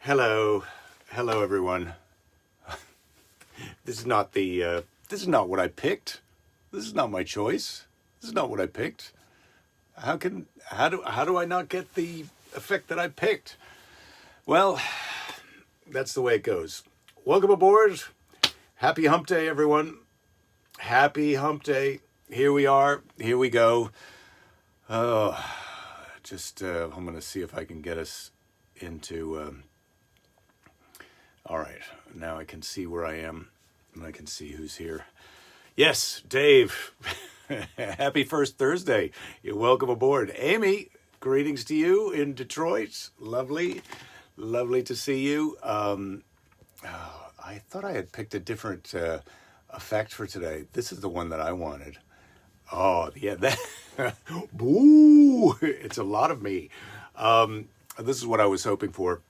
Hello, hello everyone. This is not what I picked. This is not my choice. This is not what I picked. How do I not get the effect that I picked? Well, that's the way it goes. Welcome aboard. Happy hump day, everyone. Happy hump day. Here we are. Here we go. I'm going to see if I can get us into... All right, now I can see where I am, and I can see who's here. Yes, Dave. Happy first Thursday. You're welcome aboard. Amy, greetings to you in Detroit. Lovely to see you. I thought I had picked a different effect for today. This is the one that I wanted. Oh, yeah, that. Boo! It's a lot of me. This is what I was hoping for.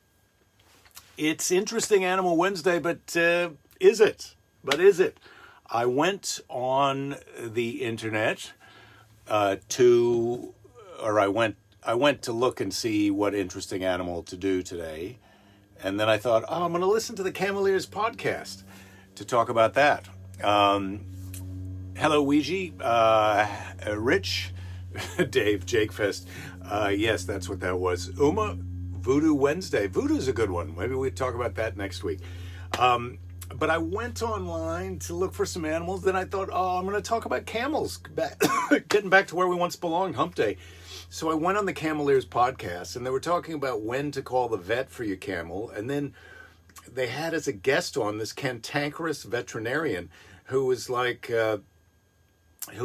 It's Interesting Animal Wednesday, but is it? I went on the internet I went to look and see what interesting animal to do today. And then I thought, I'm going to listen to the Cameliers podcast to talk about that. Hello, Ouija, Rich, Dave, Jakefest. Yes, that's what that was. Uma, Voodoo Wednesday. Voodoo's a good one. Maybe we talk about that next week. But I went online to look for some animals. Then I thought, I'm going to talk about camels. Getting back to where we once belonged, hump day. So I went on the Cameliers podcast, and they were talking about when to call the vet for your camel. And then they had as a guest on this cantankerous veterinarian who was who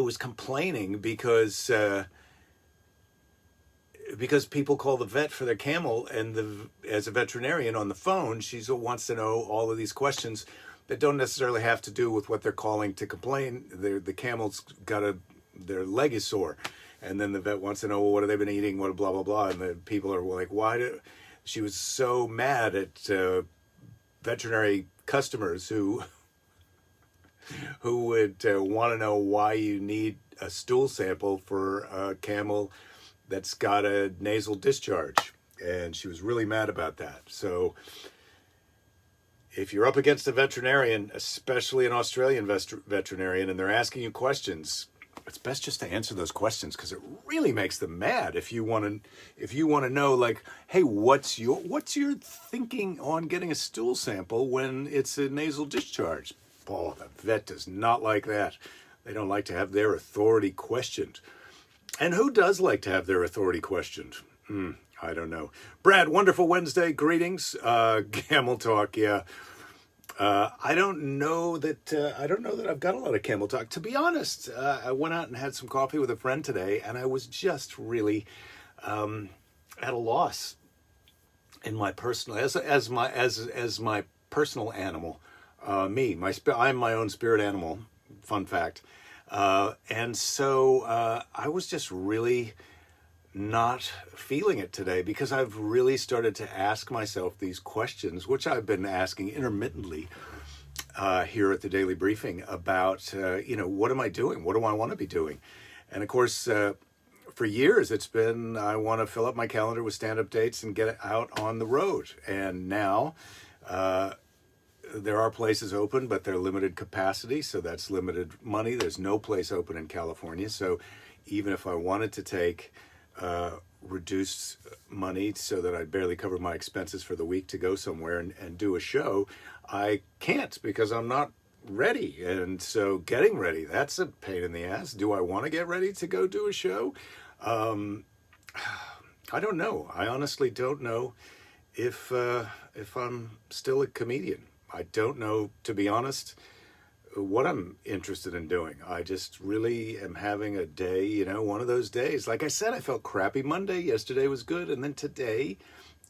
was complaining because people call the vet for their camel, and as a veterinarian on the phone, she wants to know all of these questions that don't necessarily have to do with what they're calling to complain. The camel's their leg is sore, and then the vet wants to know, well, what have they been eating, what blah blah blah, and the people are like, she was so mad at veterinary customers who would want to know why you need a stool sample for a camel that's got a nasal discharge, and she was really mad about that. So if you're up against a veterinarian, especially an Australian veterinarian, and they're asking you questions, it's best just to answer those questions, because it really makes them mad. If you want to know, like, hey, what's your thinking on getting a stool sample when it's a nasal discharge? Oh, the vet does not like that. They don't like to have their authority questioned. And who does like to have their authority questioned? I don't know. Brad, wonderful Wednesday. Greetings. Camel talk, yeah. I don't know that I've got a lot of camel talk. To be honest, I went out and had some coffee with a friend today, and I was just really at a loss in my personal as my personal animal. I'm my own spirit animal. Fun fact. And so I was just really not feeling it today, because I've really started to ask myself these questions, which I've been asking intermittently here at the Daily Briefing about, what am I doing? What do I want to be doing? And of course, for years it's been, I want to fill up my calendar with stand-up dates and get out on the road. And now there are places open, but they're limited capacity, so that's limited money. There's no place open in California, so even if I wanted to take reduced money so that I'd barely cover my expenses for the week to go somewhere and do a show, I can't, because I'm not ready. And so getting ready, that's a pain in the ass. Do I want to get ready to go do a show? I don't know. I honestly don't know if I'm still a comedian. I don't know, to be honest, what I'm interested in doing. I just really am having a day, one of those days. Like I said, I felt crappy Monday. Yesterday was good. And then today,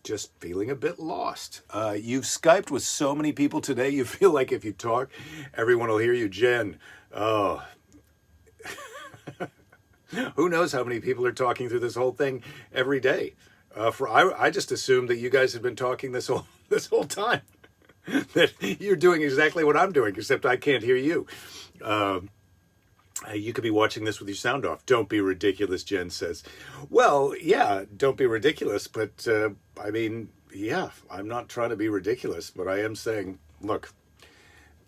just feeling a bit lost. You've Skyped with so many people today, you feel like if you talk, everyone will hear you. Jen, oh. Who knows how many people are talking through this whole thing every day. I just assumed that you guys had been talking this whole time. That you're doing exactly what I'm doing, except I can't hear you. You could be watching this with your sound off. Don't be ridiculous, Jen says. Well, yeah, don't be ridiculous, but I mean, yeah, I'm not trying to be ridiculous, but I am saying, look,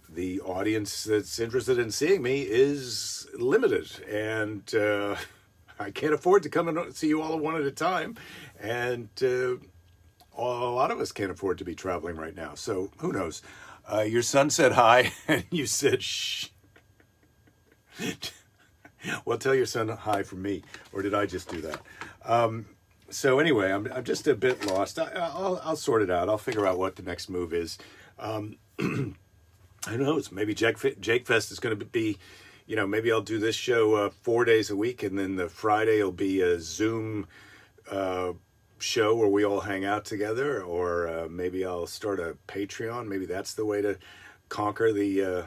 the audience that's interested in seeing me is limited, and I can't afford to come and see you all one at a time, and a lot of us can't afford to be traveling right now. So who knows? Your son said hi, and you said shh. Well, tell your son hi from me, or did I just do that? So anyway, I'm just a bit lost. I'll sort it out. I'll figure out what the next move is. I don't know. It's maybe Jake Fest is going to be, maybe I'll do this show 4 days a week, and then the Friday will be a Zoom show where we all hang out together, or maybe I'll start a Patreon. Maybe that's the way to conquer the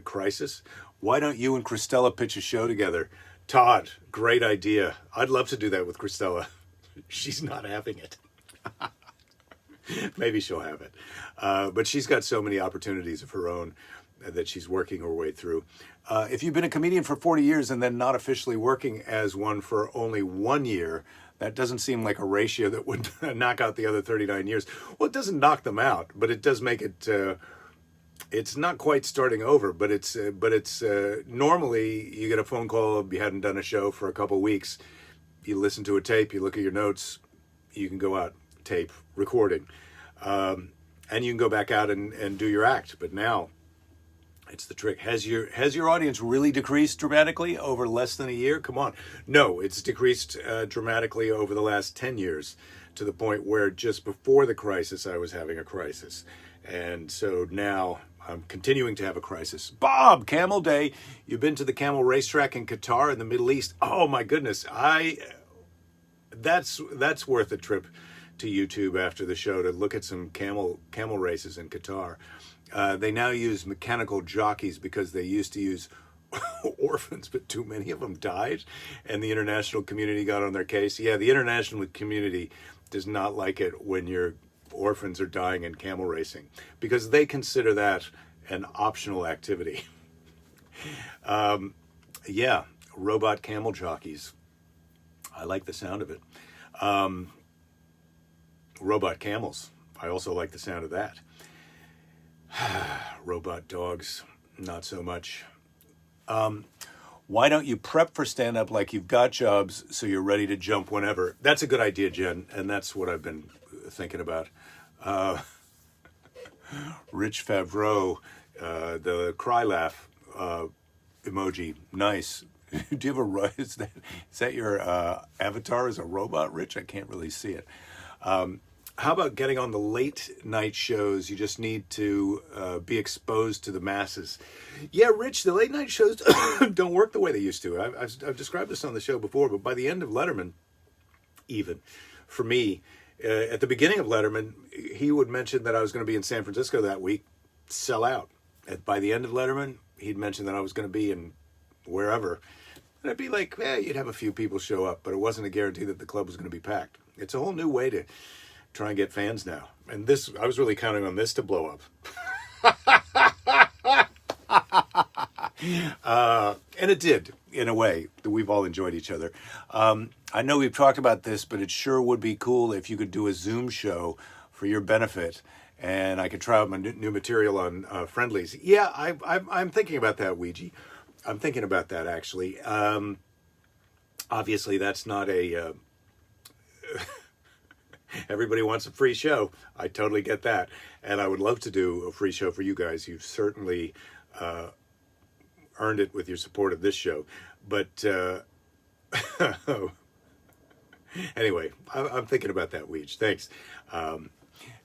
crisis. Why don't you and Christella pitch a show together? Todd, great idea. I'd love to do that with Christella. She's not having it. Maybe she'll have it. But she's got so many opportunities of her own that she's working her way through. If you've been a comedian for 40 years and then not officially working as one for only 1 year, that doesn't seem like a ratio that would knock out the other 39 years. Well, it doesn't knock them out, but it does make it... it's not quite starting over, but it's normally you get a phone call, you hadn't done a show for a couple of weeks, you listen to a tape, you look at your notes, you can go out, tape, recording, and you can go back out and do your act. But now it's the trick. Has your audience really decreased dramatically over less than a year? Come on. No, it's decreased dramatically over the last 10 years to the point where just before the crisis, I was having a crisis. And so now I'm continuing to have a crisis. Bob, Camel Day. You've been to the Camel racetrack in Qatar in the Middle East. Oh my goodness. That's worth a trip to YouTube after the show to look at some camel races in Qatar. They now use mechanical jockeys because they used to use orphans, but too many of them died, and the international community got on their case. Yeah, the international community does not like it when your orphans are dying in camel racing because they consider that an optional activity. Yeah, robot camel jockeys. I like the sound of it. Robot camels. I also like the sound of that. Robot dogs, not so much. Why don't you prep for stand-up like you've got jobs so you're ready to jump whenever? That's a good idea, Jen, and that's what I've been thinking about. Rich Favreau, the cry laugh emoji, nice. Do you have is that your avatar as a robot, Rich? I can't really see it. How about getting on the late night shows? You just need to be exposed to the masses. Yeah, Rich, the late night shows don't work the way they used to. I've described this on the show before, but by the end of Letterman, even, for me, at the beginning of Letterman, he would mention that I was going to be in San Francisco that week, sell out. By the end of Letterman, he'd mention that I was going to be in wherever. And I'd be like, you'd have a few people show up, but it wasn't a guarantee that the club was going to be packed. It's a whole new way to try and get fans now. And this, I was really counting on this to blow up. And it did, in a way, that we've all enjoyed each other. I know we've talked about this, but it sure would be cool if you could do a Zoom show for your benefit, and I could try out my new material on Friendlies. Yeah, I'm thinking about that, Ouija. I'm thinking about that, actually. Obviously, that's not a... Everybody wants a free show. I totally get that. And I would love to do a free show for you guys. You've certainly earned it with your support of this show. But anyway, I'm thinking about that, Weege. Thanks.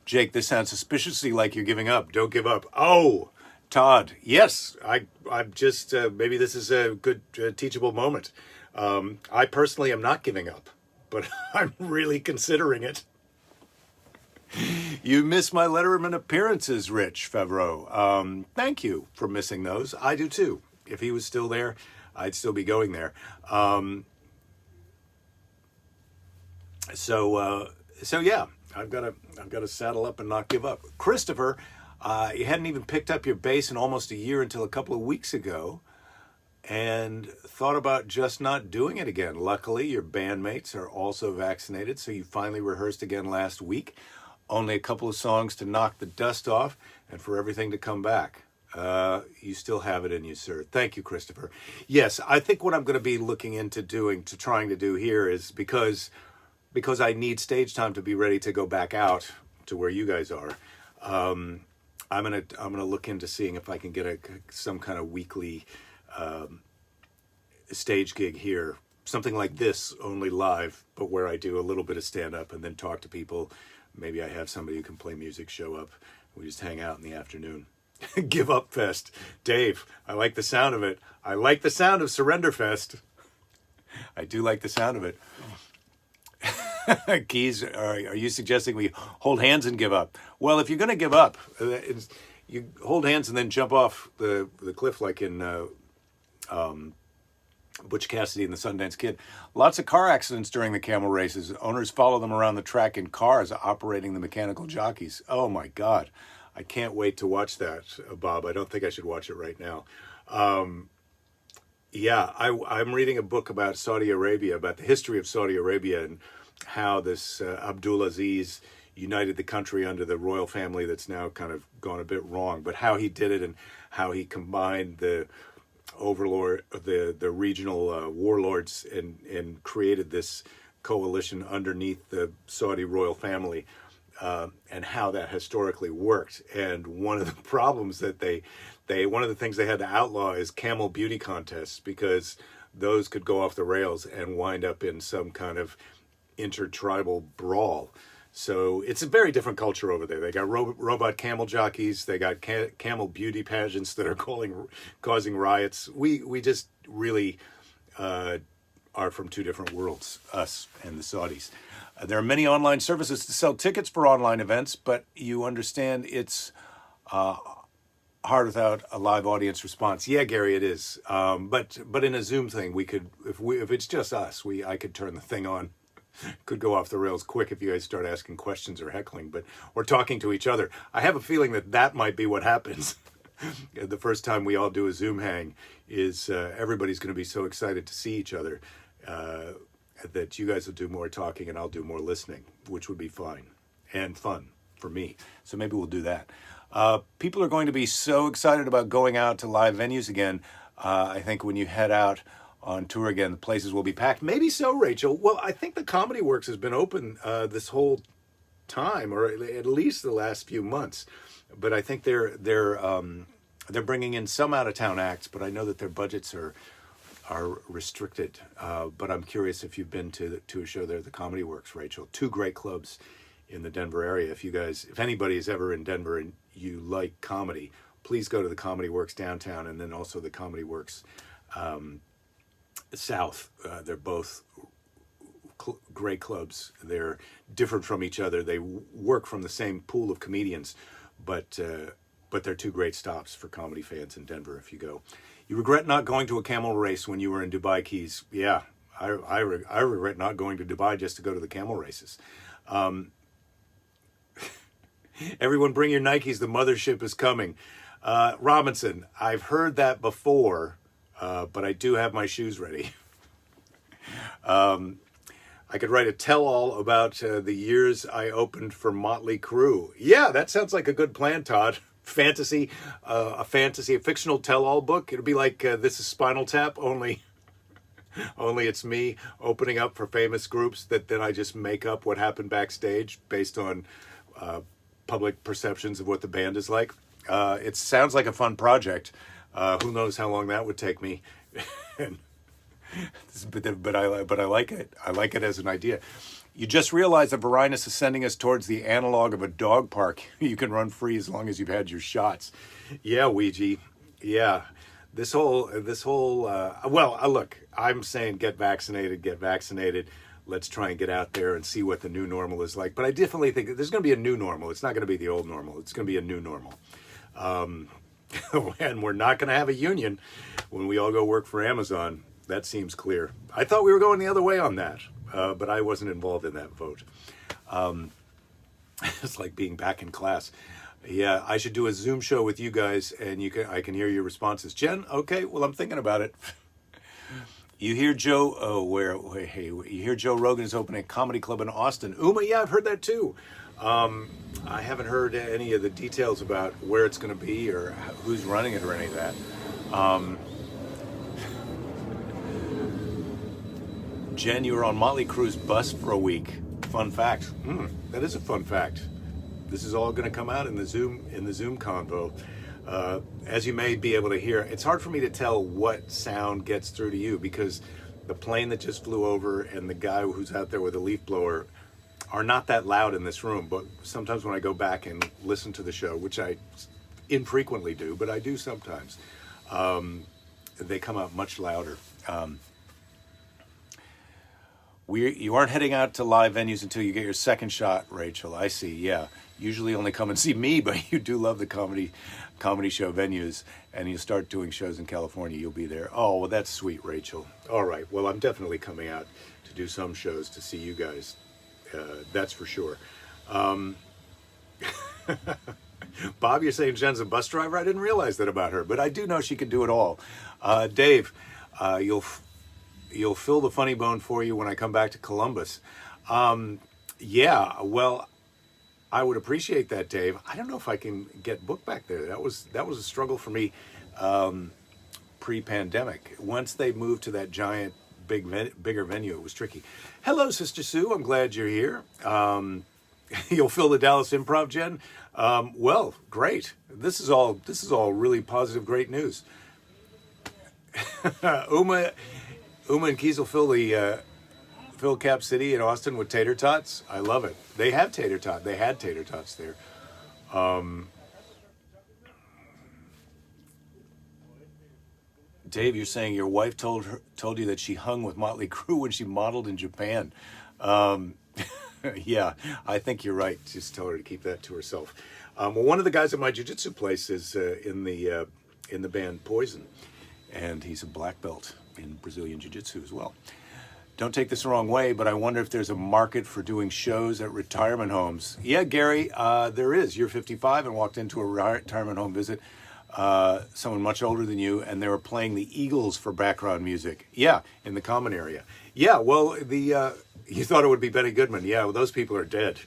Jake, this sounds suspiciously like you're giving up. Don't give up. Oh, Todd, yes. I'm just, maybe this is a good teachable moment. I personally am not giving up, but I'm really considering it. You miss my Letterman appearances, Rich Favreau. Thank you for missing those. I do too. If he was still there, I'd still be going there. So yeah, I've got to saddle up and not give up. Christopher, you hadn't even picked up your bass in almost a year until a couple of weeks ago. and thought about just not doing it again. Luckily, your bandmates are also vaccinated, so you finally rehearsed again last week. Only a couple of songs to knock the dust off and for everything to come back. You still have it in you, sir. Thank you, Christopher. Yes, I think what I'm going to be looking into trying to do here is because I need stage time to be ready to go back out to where you guys are. I'm gonna look into seeing if I can get some kind of weekly stage gig here, something like this, only live, but where I do a little bit of stand up and then talk to people. Maybe I have somebody who can play music show up. We just hang out in the afternoon. Give Up Fest. Dave, I like the sound of it. I like the sound of Surrender Fest. I do like the sound of it. Keys, are you suggesting we hold hands and give up? Well, if you're going to give up, you hold hands and then jump off the cliff like in Butch Cassidy and the Sundance Kid. Lots of car accidents during the camel races. Owners follow them around the track in cars operating the mechanical jockeys. Oh, my God. I can't wait to watch that, Bob. I don't think I should watch it right now. I'm reading a book about Saudi Arabia, about the history of Saudi Arabia and how this Abdulaziz united the country under the royal family that's now kind of gone a bit wrong, but how he did it and how he combined the overlord, the regional warlords and created this coalition underneath the Saudi royal family, and how that historically worked. And one of the problems that one of the things they had to outlaw is camel beauty contests, because those could go off the rails and wind up in some kind of intertribal brawl. So it's a very different culture over there. They got robot camel jockeys. They got camel beauty pageants that are causing riots. We just really are from two different worlds, us and the Saudis. There are many online services to sell tickets for online events, but you understand it's hard without a live audience response. Yeah, Gary, it is. But in a Zoom thing, we could, if it's just us, I could turn the thing on. Could go off the rails quick if you guys start asking questions or heckling, but we're talking to each other. I have a feeling that might be what happens. The first time we all do a Zoom hang is everybody's going to be so excited to see each other that you guys will do more talking and I'll do more listening, which would be fine and fun for me. So maybe we'll do that. People are going to be so excited about going out to live venues again. I think when you head out on tour again, the places will be packed. Maybe so, Rachel. Well, I think the Comedy Works has been open this whole time, or at least the last few months. But I think they're bringing in some out of town acts. But I know that their budgets are restricted. But I'm curious if you've been to a show there, the Comedy Works, Rachel. Two great clubs in the Denver area. If anybody is ever in Denver and you like comedy, please go to the Comedy Works downtown, and then also the Comedy Works South. They're both great clubs. They're different from each other. They work from the same pool of comedians, but they're two great stops for comedy fans in Denver if you go. You regret not going to a camel race when you were in Dubai, Keys? Yeah, I regret not going to Dubai just to go to the camel races. Everyone bring your Nikes, the mothership is coming. Robinson, I've heard that before. But I do have my shoes ready. I could write a tell-all about the years I opened for Motley Crue. Yeah, that sounds like a good plan, Todd. A fictional tell-all book. It'll be like This is Spinal Tap, only it's me opening up for famous groups that then I just make up what happened backstage based on public perceptions of what the band is like. It sounds like a fun project. Who knows how long that would take me? but I like it. I like it as an idea. You just realized that Varinus is sending us towards the analog of a dog park. You can run free as long as you've had your shots. Yeah, Ouija. Yeah. This whole. Look, I'm saying get vaccinated. Let's try and get out there and see what the new normal is like. But I definitely think that there's going to be a new normal. It's not going to be the old normal. It's going to be a new normal. And we're not going to have a union when we all go work for Amazon. That seems clear. I thought we were going the other way on that, but I wasn't involved in that vote. It's like being back in class. Yeah, I should do a Zoom show with you guys, and I can hear your responses. Jen, okay, well, I'm thinking about it. You hear Joe? Oh, hey, you hear Joe Rogan is opening a comedy club in Austin. Uma, yeah, I've heard that too. I haven't heard any of the details about where it's going to be or who's running it or any of that. Jen, you were on Motley Crue's bus for a week. Fun fact. That is a fun fact. This is all going to come out in the Zoom convo. As you may be able to hear, it's hard for me to tell what sound gets through to you because the plane that just flew over and the guy who's out there with a leaf blower are not that loud in this room. But sometimes when I go back and listen to the show, which I infrequently do, but I do sometimes, they come out much louder. You aren't heading out to live venues until you get your second shot, Rachel. I see, yeah. Usually only come and see me, but you do love the comedy show venues, and you start doing shows in California, you'll be there. Oh, well, that's sweet, Rachel. All right, well, I'm definitely coming out to do some shows to see you guys. That's for sure. Bob, you're saying Jen's a bus driver? I didn't realize that about her, but I do know she can do it all. Dave, you'll fill the funny bone for you when I come back to Columbus. Yeah, well, I would appreciate that, Dave. I don't know if I can get booked back there. That was a struggle for me pre-pandemic. Once they moved to that giant, bigger venue, it was tricky. Hello, Sister Sue. I'm glad you're here. You'll fill the Dallas Improv, Jen. Well, great. This is all really positive, great news. Uma and Keys will fill Cap City in Austin with tater tots. I love it. They had tater tots there. Dave, you're saying your wife told you that she hung with Motley Crue when she modeled in Japan. Yeah, I think you're right. Just tell her to keep that to herself. Well, one of the guys at my jiu-jitsu place is in the band Poison, and he's a black belt in Brazilian jiu-jitsu as well. Don't take this the wrong way, but I wonder if there's a market for doing shows at retirement homes. Yeah, Gary, there is. You're 55 and walked into a retirement home visit, someone much older than you, and they were playing the Eagles for background music. Yeah, in the common area. Yeah, well, you thought it would be Benny Goodman. Yeah, well, those people are dead.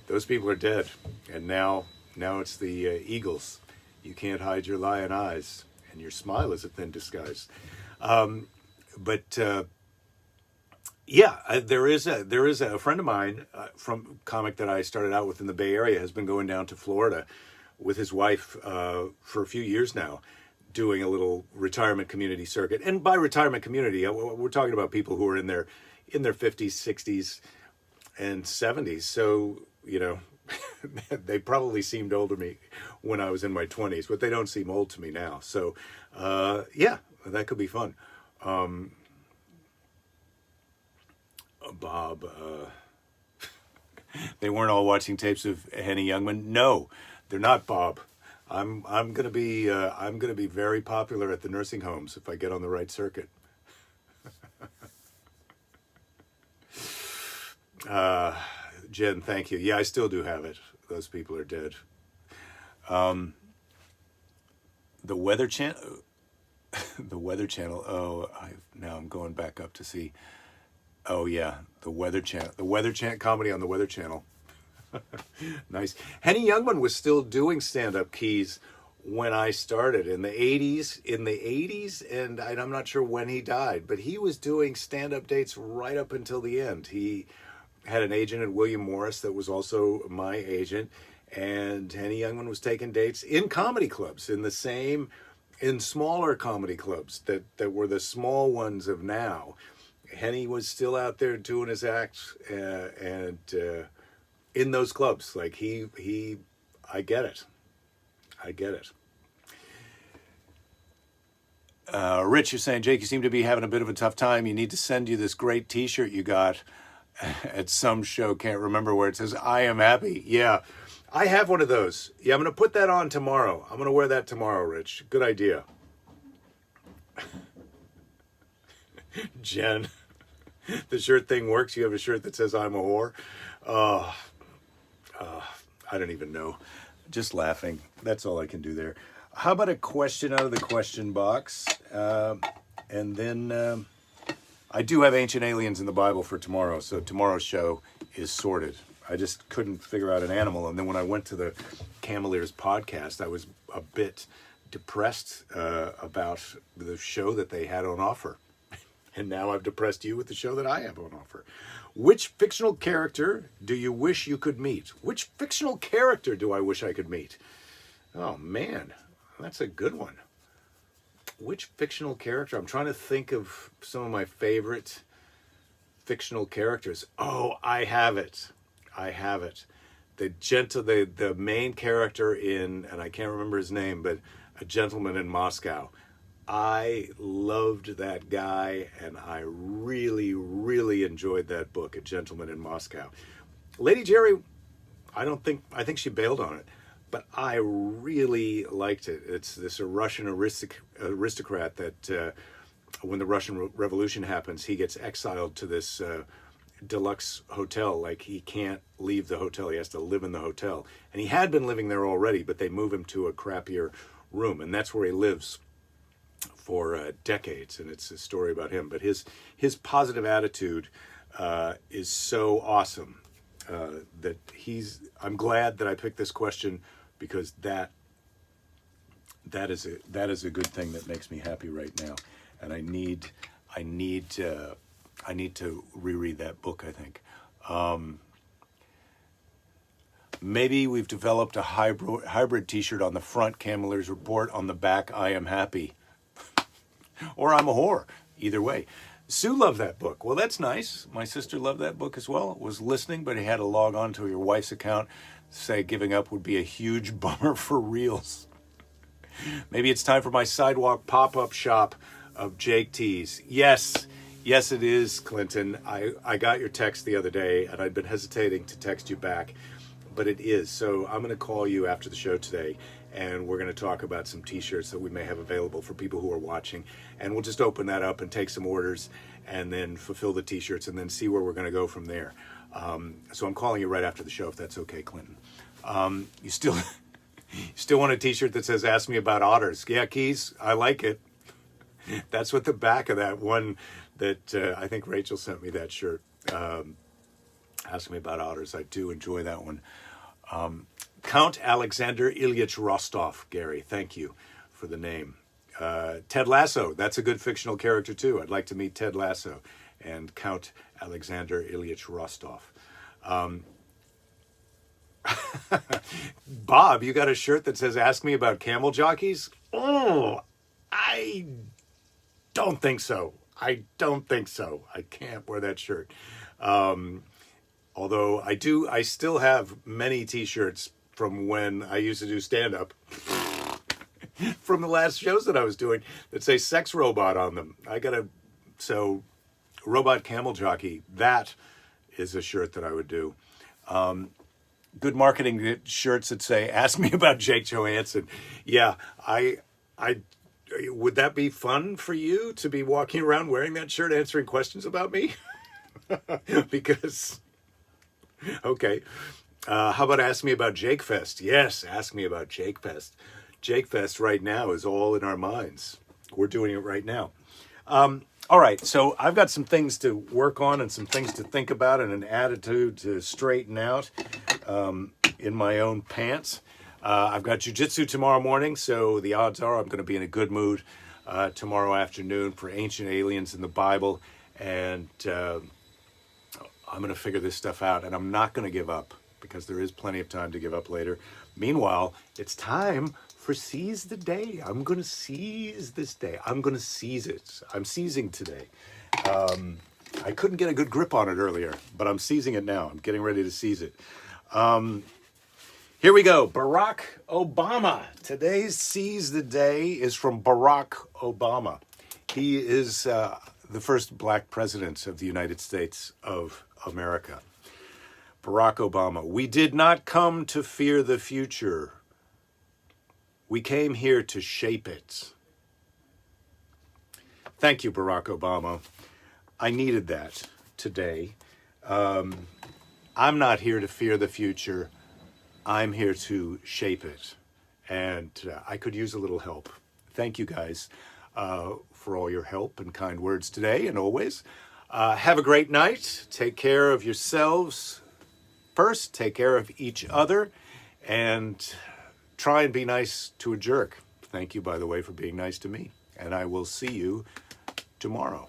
Those people are dead. And now it's the Eagles. You can't hide your lion eyes, and your smile is a thin disguise. Yeah, there is a friend of mine from comic that I started out with in the Bay Area has been going down to Florida with his wife for a few years now, doing a little retirement community circuit. And by retirement community, we're talking about people who are in their 50s, 60s, and 70s. So, you know, they probably seemed old to me when I was in my 20s, but they don't seem old to me now. So, yeah, that could be fun. Bob, they weren't all watching tapes of Lenny Youngman. No, they're not, Bob. I'm gonna be very popular at the nursing homes if I get on the right circuit. Jen, thank you. Yeah, I still do have it. Those people are dead. The Weather Channel. The Weather Channel. Oh, now I'm going back up to see. Oh yeah, the Weather Channel. The Weather Channel comedy on the Weather Channel. Nice. Lenny Youngman was still doing stand-up, Keys, when I started in the 80s, and I'm not sure when he died, but he was doing stand-up dates right up until the end. He had an agent at William Morris that was also my agent, and Lenny Youngman was taking dates in comedy clubs, in smaller comedy clubs that were the small ones of now. Henny was still out there doing his act, and in those clubs, like I get it. Rich, you're saying, Jake, you seem to be having a bit of a tough time. You need to send you this great T-shirt you got at some show. Can't remember where it says, I am happy. Yeah, I have one of those. Yeah, I'm going to put that on tomorrow. I'm going to wear that tomorrow, Rich. Good idea. Jen, the shirt thing works. You have a shirt that says I'm a whore. I don't even know. Just laughing. That's all I can do there. How about a question out of the question box? And then I do have Ancient Aliens in the Bible for tomorrow, so tomorrow's show is sorted. I just couldn't figure out an animal. And then when I went to the Camel Ears podcast, I was a bit depressed about the show that they had on offer. And now I've depressed you with the show that I have on offer. Which fictional character do you wish you could meet? Which fictional character do I wish I could meet? Oh, man, that's a good one. Which fictional character? I'm trying to think of some of my favorite fictional characters. Oh, I have it. The main character in, and I can't remember his name, but A Gentleman in Moscow. I loved that guy, and I really, really enjoyed that book, A Gentleman in Moscow. Lady Jerry, I think she bailed on it, but I really liked it. It's this Russian aristocrat that when the Russian Revolution happens, he gets exiled to this deluxe hotel. Like, he can't leave the hotel. He has to live in the hotel. And he had been living there already, but they move him to a crappier room, and that's where he lives for decades, and it's a story about him. But his positive attitude is so awesome that I'm glad that I picked this question, because that is a good thing that makes me happy right now, and I need to reread that book, I think. Maybe we've developed a hybrid t-shirt: on the front, Camel Ears Report; on the back, I am happy. Or I'm a whore. Either way. Sue loved that book. Well, that's nice. My sister loved that book as well. Was listening, but he had to log on to your wife's account. Say giving up would be a huge bummer for reals. Maybe it's time for my Sidewalk pop-up shop of Jake tees. Yes, it is, Clinton. I got your text the other day, and I'd been hesitating to text you back, but it is. So I'm going to call you after the show today, and we're going to talk about some t-shirts that we may have available for people who are watching. And we'll just open that up and take some orders and then fulfill the t-shirts and then see where we're going to go from there. So I'm calling you right after the show, if that's okay, Clinton. You still want a t-shirt that says, "Ask me about otters"? Yeah, Keys, I like it. That's what the back of that one that I think Rachel sent me that shirt. Ask me about otters. I do enjoy that one. Count Alexander Ilyich Rostov, Gary, thank you for the name. Ted Lasso, that's a good fictional character too. I'd like to meet Ted Lasso and Count Alexander Ilyich Rostov. Bob, you got a shirt that says, "Ask me about camel jockeys"? Oh, I don't think so. I can't wear that shirt. Although I still have many t-shirts from when I used to do stand-up from the last shows that I was doing that say "sex robot" on them. So robot camel jockey, that is a shirt that I would do. Good marketing shirts that say "Ask me about Jake Johansson." Yeah, I would that be fun for you to be walking around wearing that shirt answering questions about me? Because, okay. How about "Ask me about Jake Fest"? Yes, ask me about Jake Fest. Jake Fest right now is all in our minds. We're doing it right now. All right, so I've got some things to work on and some things to think about and an attitude to straighten out in my own pants. I've got jiu-jitsu tomorrow morning, so the odds are I'm going to be in a good mood tomorrow afternoon for Ancient Aliens in the Bible, and I'm going to figure this stuff out, and I'm not going to give up, because there is plenty of time to give up later. Meanwhile, it's time for Seize the Day. I'm going to seize this day. I'm going to seize it. I'm seizing today. I couldn't get a good grip on it earlier, but I'm seizing it now. I'm getting ready to seize it. Here we go. Barack Obama. Today's Seize the Day is from Barack Obama. He is the first black president of the United States of America. Barack Obama. "We did not come to fear the future. We came here to shape it." Thank you, Barack Obama. I needed that today. I'm not here to fear the future. I'm here to shape it. And I could use a little help. Thank you guys for all your help and kind words today and always. Have a great night. Take care of yourselves first. Take care of each other. And try and be nice to a jerk. Thank you, by the way, for being nice to me. And I will see you tomorrow.